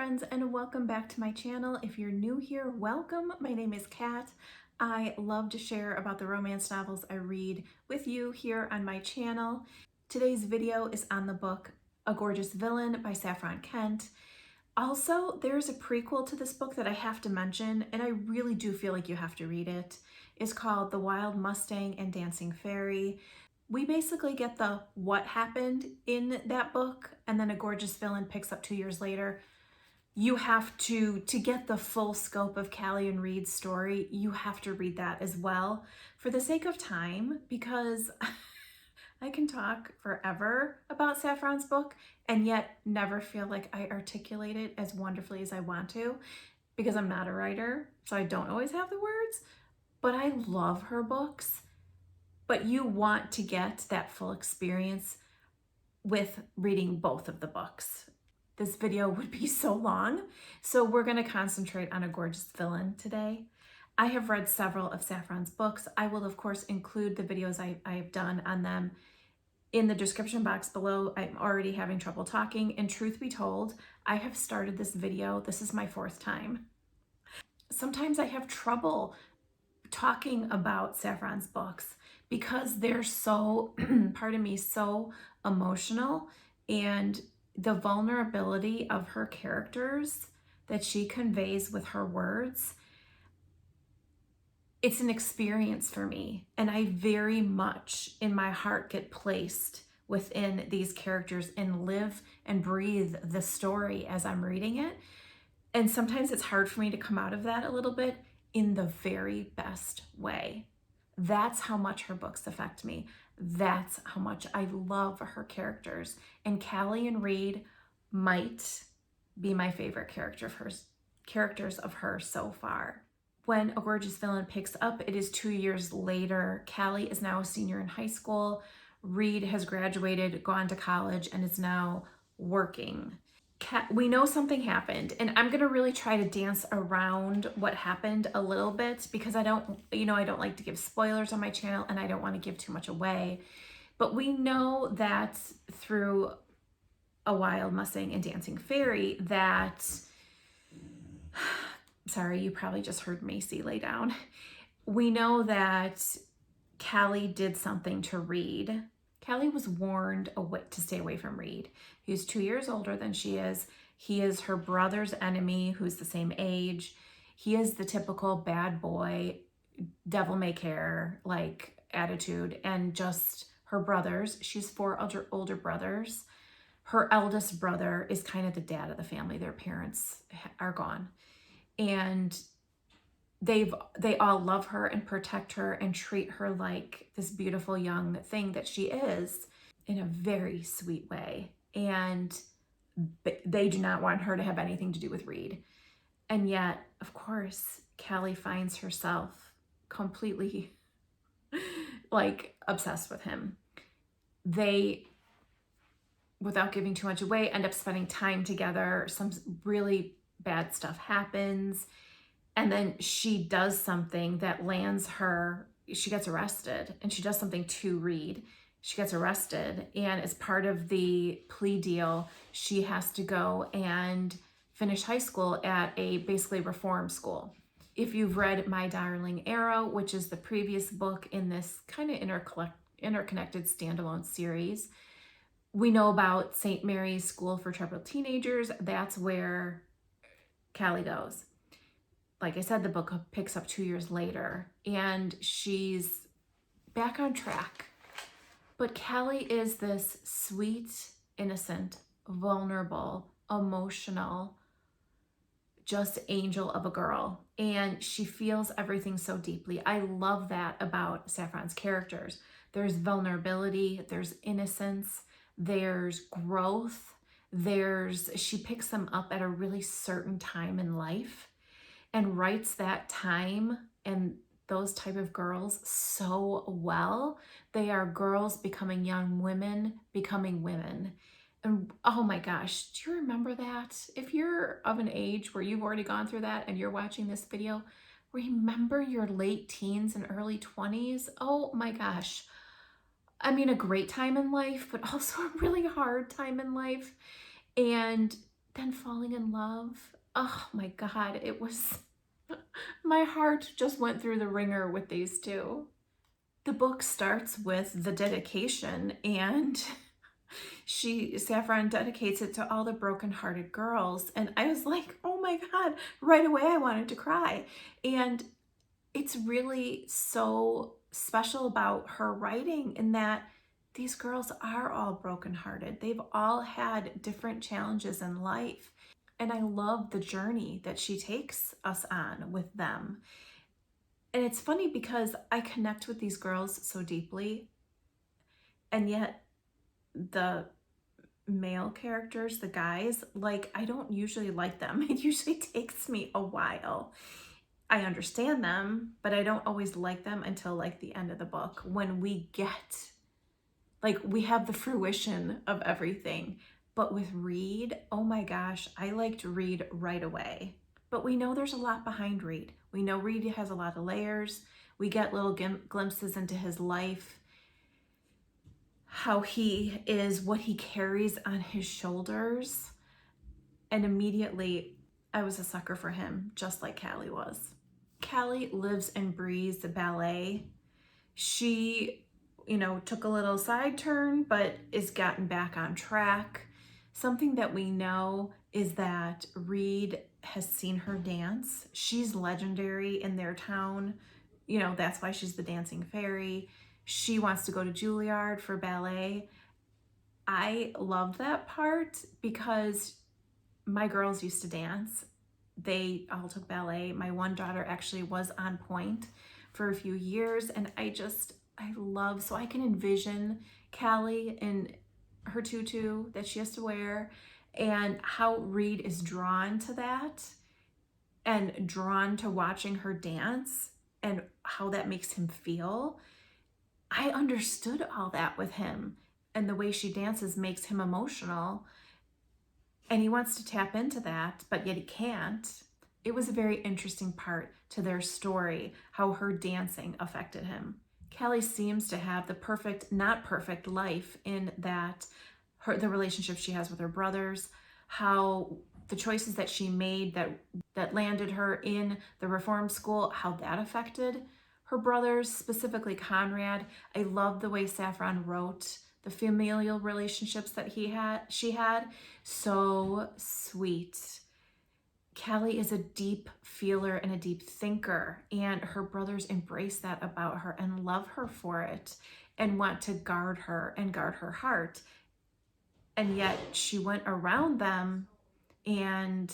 friends, and welcome back to my channel. If you're new here, welcome. My name is Kat. I love to share about the romance novels I read with you here on my channel. Today's video is on the book A Gorgeous Villain by Saffron Kent. Also, there's a prequel to this book that I have to mention, and I really do feel like you have to read it. It's called The Wild Mustang and Dancing Fairy. We basically get the what happened in that book, and then A Gorgeous Villain picks up 2 years later. You have to get the full scope of Callie and Reed's story, you have to read that as well for the sake of time, because I can talk forever about Saffron's book and yet never feel like I articulate it as wonderfully as I want to, because I'm not a writer, so I don't always have the words, but I love her books. But you want to get that full experience with reading both of the books. This video would be so long, so we're going to concentrate on A Gorgeous Villain today. I have read several of Saffron's books. I will, of course, include the videos I've done on them in the description box below. I'm already having trouble talking, and truth be told, I have started this video. This is my 4th time. Sometimes I have trouble talking about Saffron's books because they're so, pardon me, so emotional, and the vulnerability of her characters that she conveys with her words, it's an experience for me, and I very much in my heart get placed within these characters and live and breathe the story as I'm reading it. And sometimes it's hard for me to come out of that a little bit in the very best way. That's how much her books affect me. That's how much I love her characters. And Callie and Reed might be my favorite characters of her so far. When A Gorgeous Villain picks up, it is 2 years later. Callie is now a senior in high school. Reed has graduated, gone to college, and is now working. We know something happened, and I'm gonna really try to dance around what happened a little bit because I don't like to give spoilers on my channel, and I don't want to give too much away. But we know that through A Wild Mustang and Dancing Fairy that, sorry, you probably just heard Macy lay down. We know that Callie did something to Reed. Callie was warned to stay away from Reed. He's 2 years older than she is. He is her brother's enemy who's the same age. He is the typical bad boy, devil may care like attitude, and just her brothers. She's 4 older brothers. Her eldest brother is kind of the dad of the family. Their parents are gone. And they all love her and protect her and treat her like this beautiful young thing that she is in a very sweet way. And they do not want her to have anything to do with Reed. And yet, of course, Callie finds herself completely like obsessed with him. They, without giving too much away, end up spending time together. Some really bad stuff happens. And then she does something that lands her, she gets arrested, and she does something to Reed. She gets arrested, and as part of the plea deal, she has to go and finish high school at a basically reform school. If you've read My Darling Arrow, which is the previous book in this kind of interconnected standalone series, we know about St. Mary's School for Troubled Teenagers. That's where Callie goes. Like I said, the book picks up 2 years later, and she's back on track. But Callie is this sweet, innocent, vulnerable, emotional, just angel of a girl. And she feels everything so deeply. I love that about Saffron's characters. There's vulnerability, there's innocence, there's growth, she picks them up at a really certain time in life and writes that time and those type of girls so well. They are girls becoming young women, becoming women. And oh my gosh, do you remember that? If you're of an age where you've already gone through that and you're watching this video, remember your late teens and early 20s? Oh my gosh. I mean, a great time in life, but also a really hard time in life. And then falling in love. Oh my God, it was, my heart just went through the ringer with these two. The book starts with the dedication, and Saffron dedicates it to all the brokenhearted girls. And I was like, oh my God, right away I wanted to cry. And it's really so special about her writing in that these girls are all brokenhearted. They've all had different challenges in life. And I love the journey that she takes us on with them. And it's funny because I connect with these girls so deeply, and yet the male characters, the guys, like, I don't usually like them. It usually takes me a while. I understand them, but I don't always like them until like the end of the book, when we get, like, we have the fruition of everything. But with Reed, oh my gosh, I liked Reed right away. But we know there's a lot behind Reed. We know Reed has a lot of layers. We get little glimpses into his life, how he is, what he carries on his shoulders. And immediately I was a sucker for him, just like Callie was. Callie lives and breathes the ballet. She, took a little side turn, but is gotten back on track. Something that we know is that Reed has seen her dance. She's legendary in their town. That's why she's the dancing fairy. She wants to go to Juilliard for ballet. I loved that part because my girls used to dance. They all took ballet. My one daughter actually was on point for a few years, and I love, so I can envision Callie in her tutu that she has to wear, and how Reed is drawn to that and drawn to watching her dance and how that makes him feel. I understood all that with him, and the way she dances makes him emotional, and he wants to tap into that, but yet he can't. It was a very interesting part to their story, how her dancing affected him. Callie seems to have the perfect, not perfect life in that the relationship she has with her brothers, how the choices that she made that landed her in the reform school, how that affected her brothers, specifically Conrad. I love the way Saffron wrote the familial relationships that she had. So sweet. Callie is a deep feeler and a deep thinker, and her brothers embrace that about her and love her for it and want to guard her and guard her heart. And yet she went around them and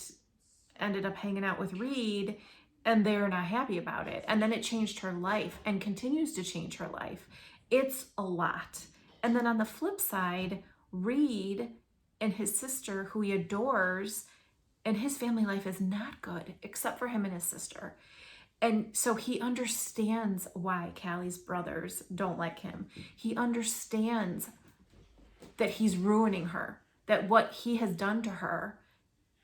ended up hanging out with Reed, and they're not happy about it. And then it changed her life and continues to change her life. It's a lot. And then on the flip side, Reed and his sister, who he adores, and his family life is not good, except for him and his sister. And so he understands why Callie's brothers don't like him. He understands that he's ruining her, that what he has done to her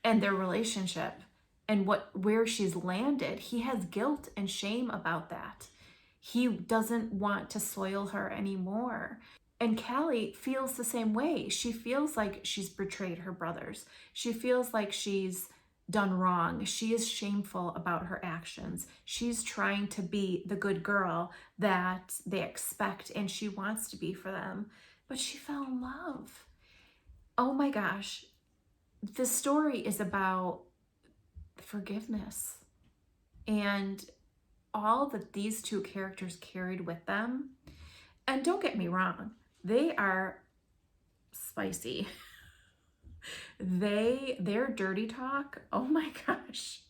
and their relationship and where she's landed, he has guilt and shame about that. He doesn't want to soil her anymore. And Callie feels the same way. She feels like she's betrayed her brothers. She feels like she's done wrong. She is shameful about her actions. She's trying to be the good girl that they expect and she wants to be for them. But she fell in love. Oh my gosh. The story is about forgiveness and all that these two characters carried with them. And don't get me wrong, they are spicy. Their dirty talk, oh my gosh.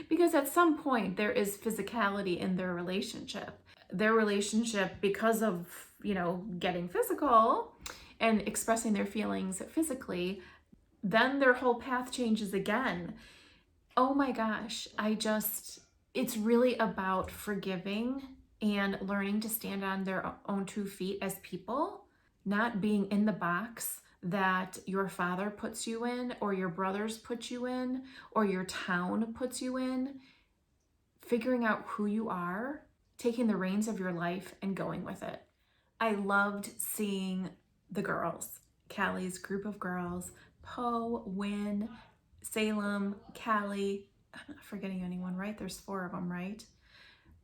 Because at some point there is physicality in their relationship. Their relationship, because of, getting physical and expressing their feelings physically, then their whole path changes again. Oh my gosh, it's really about forgiving and learning to stand on their own 2 feet as people, not being in the box that your father puts you in, or your brothers put you in, or your town puts you in. Figuring out who you are, taking the reins of your life and going with it. I loved seeing the girls, Callie's group of girls, Poe, Wynn, Salem, Callie, I'm not forgetting anyone, right? There's 4 of them, right?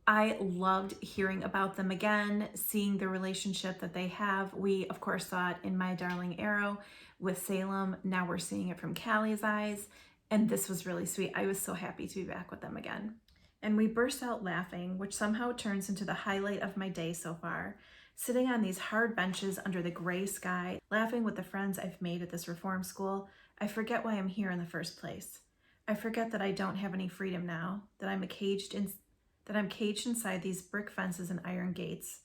I loved hearing about them again, seeing the relationship that they have. We, of course, saw it in My Darling Arrow with Salem. Now we're seeing it from Callie's eyes, and this was really sweet. I was so happy to be back with them again. And we burst out laughing, which somehow turns into the highlight of my day so far. Sitting on these hard benches under the gray sky, laughing with the friends I've made at this reform school, I forget why I'm here in the first place. I forget that I don't have any freedom now, that I'm caged inside these brick fences and iron gates,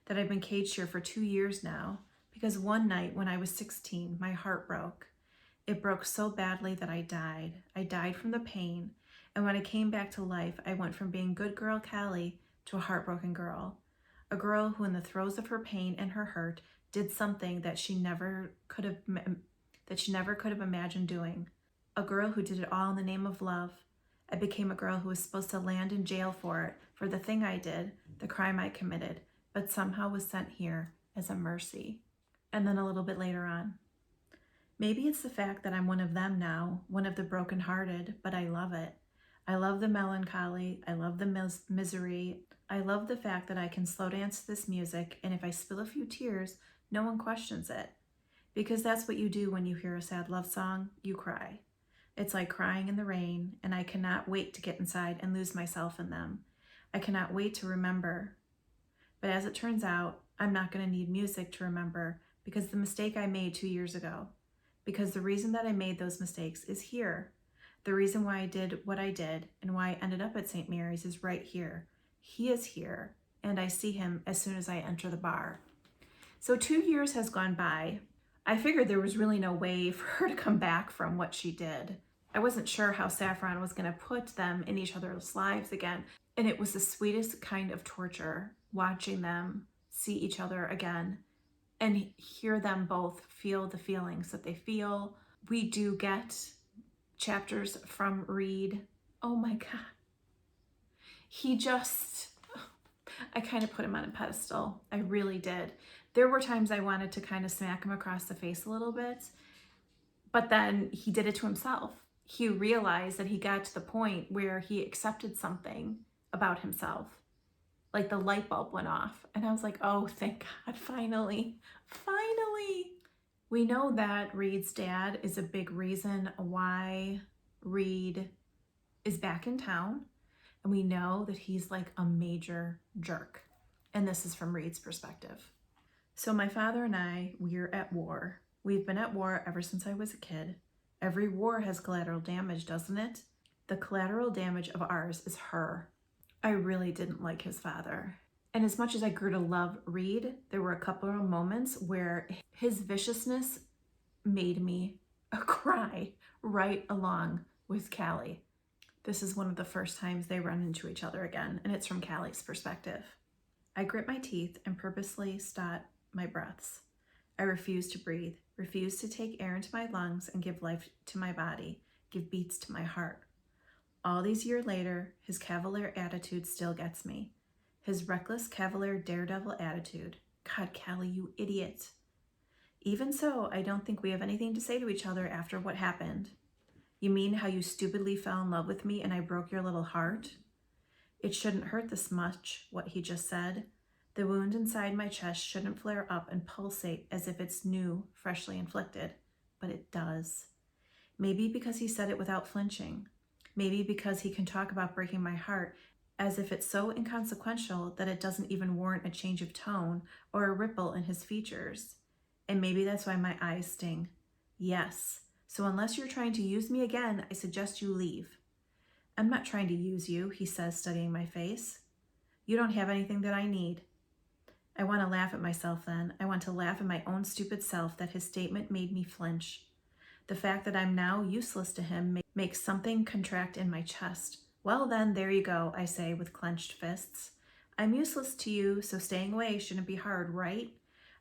that I've been caged here for 2 years now, because one night when I was 16, my heart broke. It broke so badly that I died. I died from the pain, and when I came back to life, I went from being good girl Callie to a heartbroken girl. A girl who in the throes of her pain and her hurt did something that she never could have imagined doing. A girl who did it all in the name of love. I became a girl who was supposed to land in jail for it, for the thing I did, the crime I committed, but somehow was sent here as a mercy. And then a little bit later on, maybe it's the fact that I'm one of them now, one of the brokenhearted, but I love it. I love the melancholy. I love the misery. I love the fact that I can slow dance to this music, and if I spill a few tears, no one questions it. Because that's what you do when you hear a sad love song, you cry. It's like crying in the rain, and I cannot wait to get inside and lose myself in them. I cannot wait to remember. But as it turns out, I'm not going to need music to remember, because the mistake I made 2 years ago, because the reason that I made those mistakes is here. The reason why I did what I did and why I ended up at St. Mary's is right here. He is here, and I see him as soon as I enter the bar. So 2 years has gone by. I figured there was really no way for her to come back from what she did. I wasn't sure how Saffron was going to put them in each other's lives again. And it was the sweetest kind of torture watching them see each other again and hear them both feel the feelings that they feel. We do get chapters from Reed. Oh my God. I kind of put him on a pedestal. I really did. There were times I wanted to kind of smack him across the face a little bit, but then he did it to himself. He realized that he got to the point where he accepted something about himself. Like the light bulb went off. And I was like, oh, thank God, finally. We know that Reed's dad is a big reason why Reed is back in town. And we know that he's like a major jerk. And this is from Reed's perspective. So my father and I, we're at war. We've been at war ever since I was a kid. Every war has collateral damage, doesn't it? The collateral damage of ours is her. I really didn't like his father. And as much as I grew to love Reed, there were a couple of moments where his viciousness made me cry right along with Callie. This is one of the first times they run into each other again, and it's from Callie's perspective. I grit my teeth and purposely stop my breaths. I refuse to breathe, refuse to take air into my lungs and give life to my body, give beats to my heart. All these years later, his cavalier attitude still gets me. His reckless, cavalier, daredevil attitude. God, Callie, you idiot. Even so, I don't think we have anything to say to each other after what happened. You mean how you stupidly fell in love with me and I broke your little heart? It shouldn't hurt this much, what he just said. The wound inside my chest shouldn't flare up and pulsate as if it's new, freshly inflicted, but it does. Maybe because he said it without flinching. Maybe because he can talk about breaking my heart as if it's so inconsequential that it doesn't even warrant a change of tone or a ripple in his features. And maybe that's why my eyes sting. Yes, so unless you're trying to use me again, I suggest you leave. I'm not trying to use you, he says, studying my face. You don't have anything that I need. I want to laugh at myself then. I want to laugh at my own stupid self that his statement made me flinch. The fact that I'm now useless to him makes something contract in my chest. Well then, there you go, I say with clenched fists. I'm useless to you, so staying away shouldn't be hard, right?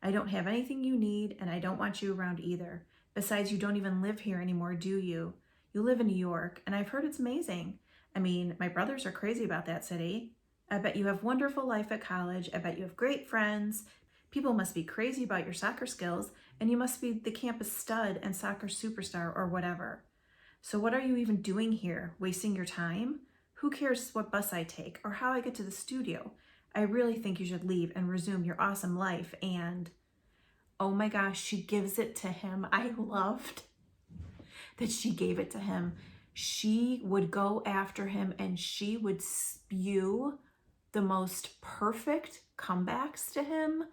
I don't have anything you need, and I don't want you around either. Besides, you don't even live here anymore, do you? You live in New York, and I've heard it's amazing. I mean, my brothers are crazy about that city. I bet you have wonderful life at college. I bet you have great friends. People must be crazy about your soccer skills, and you must be the campus stud and soccer superstar or whatever. So what are you even doing here? Wasting your time? Who cares what bus I take or how I get to the studio? I really think you should leave and resume your awesome life. And oh my gosh, she gives it to him. I loved that she gave it to him. She would go after him and she would spew the most perfect comebacks to him.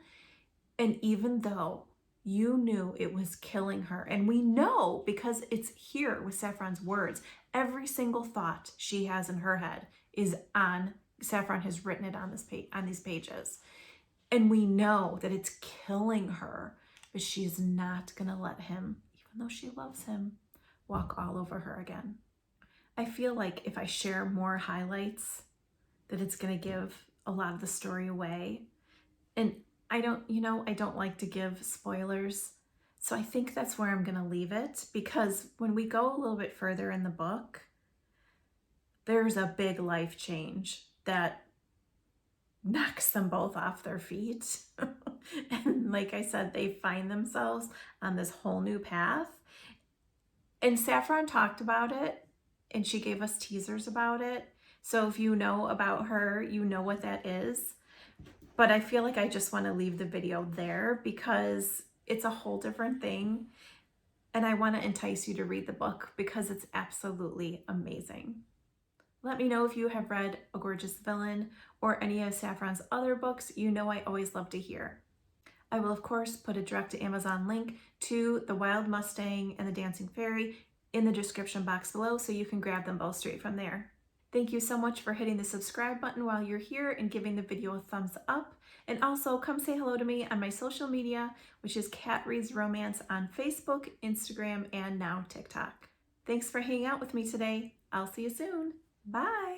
And even though you knew it was killing her, and we know because it's here with Saffron's words, every single thought she has in her head is on, Saffron has written it on this page, on these pages. And we know that it's killing her, but she's not gonna let him, even though she loves him, walk all over her again. I feel like if I share more highlights, that it's gonna give a lot of the story away. And I don't like to give spoilers. So I think that's where I'm gonna leave it, because when we go a little bit further in the book, there's a big life change that knocks them both off their feet. And like I said, they find themselves on this whole new path. And Saffron talked about it and she gave us teasers about it. So if you know about her, you know what that is. But I feel like I just want to leave the video there because it's a whole different thing. And I want to entice you to read the book because it's absolutely amazing. Let me know if you have read A Gorgeous Villain or any of Saffron's other books. You know I always love to hear. I will, of course, put a direct to Amazon link to The Wild Mustang and The Dancing Fairy in the description box below so you can grab them both straight from there. Thank you so much for hitting the subscribe button while you're here and giving the video a thumbs up. And also come say hello to me on my social media, which is Cat Reads Romance on Facebook, Instagram, and now TikTok. Thanks for hanging out with me today. I'll see you soon. Bye.